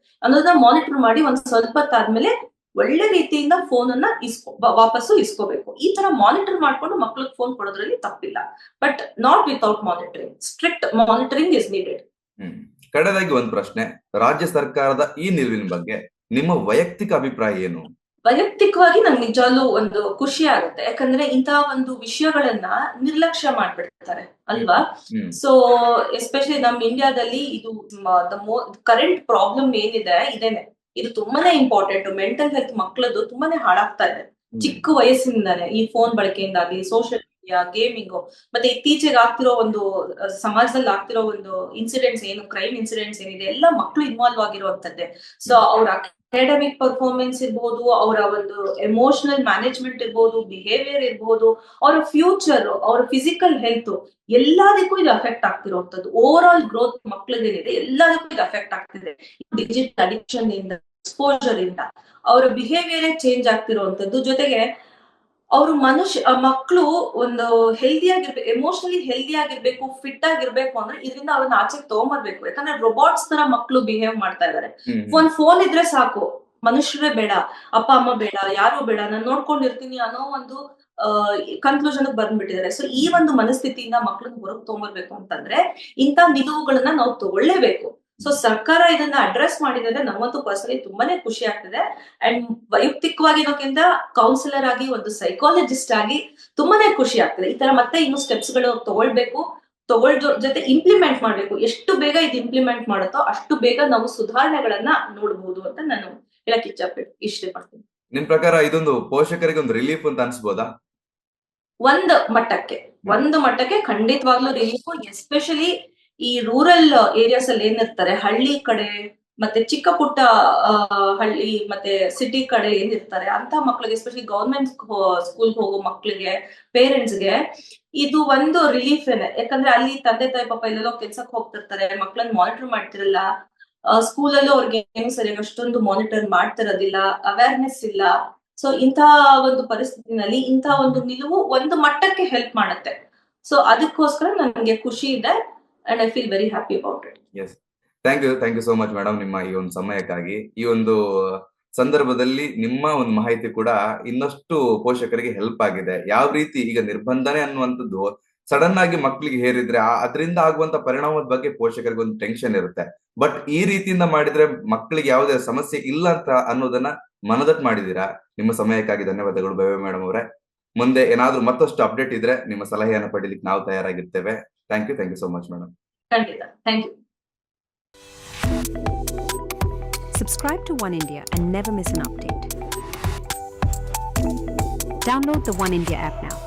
[SPEAKER 2] ಅನ್ನೋದನ್ನ ಮಾನಿಟರ್ ಮಾಡಿ ಒಂದ್ ಸ್ವಲ್ಪ ಹೊತ್ತಾದ್ಮೇಲೆ ಒಳ್ಳೆ ರೀತಿಯಿಂದ ಫೋನ್ ಅನ್ನ ವಾಪಸ್ಸು ಇಸ್ಕೋಬೇಕು. ಈ ತರ ಮಾನಿಟರ್ ಮಾಡ್ಕೊಂಡು ಮಕ್ಳಿಗೆ ಫೋನ್ ಕೊಡೋದ್ರಲ್ಲಿ ತಪ್ಪಿಲ್ಲ, but not without monitoring. Strict monitoring is needed.
[SPEAKER 1] ಕಡೆದಾಗಿ ಒಂದು ಪ್ರಶ್ನೆ, ರಾಜ್ಯ ಸರ್ಕಾರದ ಈ ನಿಲುವಿನ ಬಗ್ಗೆ ನಿಮ್ಮ ವೈಯಕ್ತಿಕ ಅಭಿಪ್ರಾಯ ಏನು?
[SPEAKER 2] ವೈಯಕ್ತಿಕವಾಗಿ ನಂಗೆ ನಿಜವಾಗ್ಲೂ ಒಂದು ಖುಷಿ ಆಗುತ್ತೆ, ಯಾಕಂದ್ರೆ ಇಂತಹ ಒಂದು ವಿಷಯಗಳನ್ನ ನಿರ್ಲಕ್ಷ್ಯ ಮಾಡ್ಬಿಡ್ತಾರೆ ಅಲ್ವಾ. ಸೊ ಎಸ್ಪೆಷಲಿ ನಮ್ ಇಂಡಿಯಾದಲ್ಲಿ ಇದು ಕರೆಂಟ್ ಪ್ರಾಬ್ಲಮ್ ಏನಿದೆ ಇದೇನೆ, ಇದು ತುಂಬಾನೇ ಇಂಪಾರ್ಟೆಂಟ್. ಮೆಂಟಲ್ ಹೆಲ್ತ್ ಮಕ್ಕಳದ್ದು ತುಂಬಾನೇ ಹಾಳಾಗ್ತಾ ಇದೆ ಚಿಕ್ಕ ವಯಸ್ಸಿಂದಾನೆ, ಈ ಫೋನ್ ಬಳಕೆಯಿಂದಾಗ್ಲಿ, ಸೋಷಿಯಲ್ ಮೀಡಿಯಾ, ಗೇಮಿಂಗು, ಮತ್ತೆ ಇತ್ತೀಚೆಗೆ ಆಗ್ತಿರೋ ಒಂದು ಸಮಾಜದಲ್ಲಿ ಆಗ್ತಿರೋ ಒಂದು ಇನ್ಸಿಡೆಂಟ್ಸ್ ಏನು, ಕ್ರೈಮ್ ಇನ್ಸಿಡೆಂಟ್ಸ್ ಏನಿದೆ, ಎಲ್ಲ ಮಕ್ಕಳು ಇನ್ವಾಲ್ವ್ ಆಗಿರುವಂತದ್ದೇ. ಸೊ ಅವ್ರ ಅಕಾಡೆಮಿಕ್ ಪರ್ಫಾರ್ಮೆನ್ಸ್ ಇರ್ಬೋದು, ಅವರ ಒಂದು ಎಮೋಷನಲ್ ಮ್ಯಾನೇಜ್ಮೆಂಟ್ ಇರ್ಬೋದು, ಬಿಹೇವಿಯರ್ ಇರ್ಬೋದು, ಅವರ ಫ್ಯೂಚರ್, ಅವರ ಫಿಸಿಕಲ್ ಹೆಲ್ತ್, ಎಲ್ಲದಕ್ಕೂ ಇದು ಅಫೆಕ್ಟ್ ಆಗ್ತಿರೋಂಥದ್ದು. ಓವರ್ ಆಲ್ ಗ್ರೋತ್ ಮಕ್ಳಿಗೇನಿದೆ ಎಲ್ಲದಕ್ಕೂ ಇದು ಅಫೆಕ್ಟ್ ಆಗ್ತಿದೆ. ಡಿಜಿಟಲ್ ಅಡಿಕ್ಷನ್ ಇಂದ, ಎಕ್ಸ್ಪೋಜರ್ ಇಂದ ಅವರ ಬಿಹೇವಿಯರೇ ಚೇಂಜ್ ಆಗ್ತಿರೋಂಥದ್ದು. ಜೊತೆಗೆ ಅವರು ಮಕ್ಕಳು ಒಂದು ಹೆಲ್ದಿ ಆಗಿರ್ಬೇಕು, ಎಮೋಷನಲಿ ಹೆಲ್ದಿ ಆಗಿರ್ಬೇಕು, ಫಿಟ್ ಆಗಿರ್ಬೇಕು ಅಂದ್ರೆ ಇದರಿಂದ ಅವ್ರನ್ನ ಆಚೆಗೆ ತಗೊಂಬರ್ಬೇಕು. ಯಾಕಂದ್ರೆ ರೋಬೋಟ್ಸ್ ತರ ಮಕ್ಕಳು ಬಿಹೇವ್ ಮಾಡ್ತಾ ಇದಾರೆ. ಫೋನ್ ಇದ್ರೆ ಸಾಕು, ಮನುಷ್ಯರೇ ಬೇಡ, ಅಪ್ಪ ಅಮ್ಮ ಬೇಡ, ಯಾರು ಬೇಡ, ನಾನು ನೋಡ್ಕೊಂಡಿರ್ತೀನಿ ಅನ್ನೋ ಒಂದು ಕನ್ಕ್ಲೂಷನ್ ಬಂದ್ಬಿಟ್ಟಿದ್ದಾರೆ. ಸೊ ಈ ಒಂದು ಮನಸ್ಥಿತಿಯಿಂದ ಮಕ್ಕಳನ್ನ ಹೊರಗೆ ತಗೊಂಬರ್ಬೇಕು ಅಂತಂದ್ರೆ ಇಂಥ ನಿಲುವುಗಳನ್ನ ನಾವು ತಗೊಳ್ಳೇಬೇಕು. ಸೊ ಸರ್ಕಾರ ಇದನ್ನ ಅಡ್ರೆಸ್ ಮಾಡಿದ್ರೆ ನಮ್ಮಂತೂ ಪರ್ಸನಲಿ ತುಂಬಾನೇ ಖುಷಿ ಆಗ್ತದೆ. ಅಂಡ್ ವೈಯಕ್ತಿಕವಾಗಿ ಇದಕ್ಕಿಂತ ಕೌನ್ಸಿಲರ್ ಆಗಿ, ಒಂದು ಸೈಕಾಲಜಿಸ್ಟ್ ಆಗಿ ತುಂಬಾನೇ ಖುಷಿ ಆಗ್ತದೆ. ಈ ತರ ಮತ್ತೆ ಇನ್ನು ಸ್ಟೆಪ್ಸ್ ಗಳು ತಗೊಳ್ಬೇಕು, ಜೊತೆ ಇಂಪ್ಲಿಮೆಂಟ್ ಮಾಡ್ಬೇಕು. ಎಷ್ಟು ಬೇಗ ಇದು ಇಂಪ್ಲಿಮೆಂಟ್ ಮಾಡುತ್ತೋ ಅಷ್ಟು ಬೇಗ ನಾವು ಸುಧಾರಣೆಗಳನ್ನ ನೋಡಬಹುದು ಅಂತ ನಾನು ಹೇಳಕ್ ಇಷ್ಟಪಡ್ತೀನಿ.
[SPEAKER 1] ನಿಮ್ ಪ್ರಕಾರ ಇದೊಂದು ಪೋಷಕರಿಗೆ ಒಂದು ರಿಲೀಫ್ ಅಂತ ಅನ್ಸ್ಬೋದಾ?
[SPEAKER 2] ಒಂದು ಮಟ್ಟಕ್ಕೆ ಖಂಡಿತವಾಗ್ಲೂ ರಿಲೀಫ್. ಎಸ್ಪೆಷಲಿ ಈ ರೂರಲ್ ಏರಿಯಾಸ್ ಅಲ್ಲಿ ಏನಿರ್ತಾರೆ, ಹಳ್ಳಿ ಕಡೆ ಮತ್ತೆ ಚಿಕ್ಕ ಪುಟ್ಟ ಹಳ್ಳಿ ಮತ್ತೆ ಸಿಟಿ ಕಡೆ ಏನಿರ್ತಾರೆ ಅಂತ ಮಕ್ಳಿಗೆ, ಎಸ್ಪೆಷಲಿ ಗವರ್ಮೆಂಟ್ ಸ್ಕೂಲ್ ಹೋಗೋ ಮಕ್ಳಿಗೆ, ಪೇರೆಂಟ್ಸ್ಗೆ ಇದು ಒಂದು ರಿಲೀಫ್ ಏನೆ. ಯಾಕಂದ್ರೆ ಅಲ್ಲಿ ತಂದೆ ತಾಯಿ ಪಾಪ ಎಲ್ಲೆಲ್ಲೋ ಕೆಲ್ಸಕ್ಕೆ ಹೋಗ್ತಿರ್ತಾರೆ, ಮಕ್ಳನ್ನ ಮಾನಿಟರ್ ಮಾಡ್ತಿರಲ್ಲ, ಸ್ಕೂಲಲ್ಲೂ ಅವ್ರಿಗೆ ಏನು ಸರಿಯಾಗಿ ಅಷ್ಟೊಂದು ಮಾನಿಟರ್ ಮಾಡ್ತಿರೋದಿಲ್ಲ, ಅವೇರ್ನೆಸ್ ಇಲ್ಲ. ಸೊ ಇಂತಹ ಒಂದು ಪರಿಸ್ಥಿತಿನಲ್ಲಿ ಇಂತಹ ಒಂದು ನಿಲುವು ಒಂದು ಮಟ್ಟಕ್ಕೆ ಹೆಲ್ಪ್ ಮಾಡುತ್ತೆ. ಸೊ ಅದಕ್ಕೋಸ್ಕರ ನನಗೆ ಖುಷಿ ಇದೆ and I feel very happy about it.
[SPEAKER 1] Yes, thank you so much madam, ನಿಮ್ಮ ಈ ಒಂದು ಸಮಯಕ್ಕಾಗಿ. ಈ ಒಂದು ಸಂದರ್ಭದಲ್ಲಿ ನಿಮ್ಮ ಒಂದು ಮಾಹಿತಿ ಕೂಡ ಇನ್ನಷ್ಟು ಪೋಷಕರಿಗೆ ಹೆಲ್ಪ್ ಆಗಿದೆ. ಯಾವ ರೀತಿ ಈಗ ನಿರ್ಬಂಧನೆ ಅನ್ನುವಂಥದ್ದು ಸಡನ್ ಆಗಿ ಮಕ್ಕಳಿಗೆ ಹೇರಿದ್ರೆ ಅದರಿಂದ ಆಗುವಂತ ಪರಿಣಾಮದ ಬಗ್ಗೆ ಪೋಷಕರಿಗೆ ಒಂದು ಟೆನ್ಷನ್ ಇರುತ್ತೆ. ಬಟ್ ಈ ರೀತಿಯಿಂದ ಮಾಡಿದ್ರೆ ಮಕ್ಕಳಿಗೆ ಯಾವುದೇ ಸಮಸ್ಯೆ ಇಲ್ಲ ಅಂತ ಅನ್ನೋದನ್ನ ಮನದಟ್ಟು ಮಾಡಿದೀರಾ. ನಿಮ್ಮ ಸಮಯಕ್ಕಾಗಿ ಧನ್ಯವಾದಗಳು ಭವ್ಯ ಮೇಡಮ್ ಅವರೇ. ಮುಂದೆ ಏನಾದ್ರೂ ಮತ್ತಷ್ಟು ಅಪ್ಡೇಟ್ ಇದ್ರೆ ನಿಮ್ಮ ಸಲಹೆಯನ್ನು ಪಡೀಲಿಕ್ಕೆ ನಾವು ತಯಾರಾಗಿರ್ತೇವೆ. Thank you so much madam.
[SPEAKER 2] ಖಂಡಿತ, thank you.
[SPEAKER 3] Subscribe to One India and never miss an update. Download the One India app now.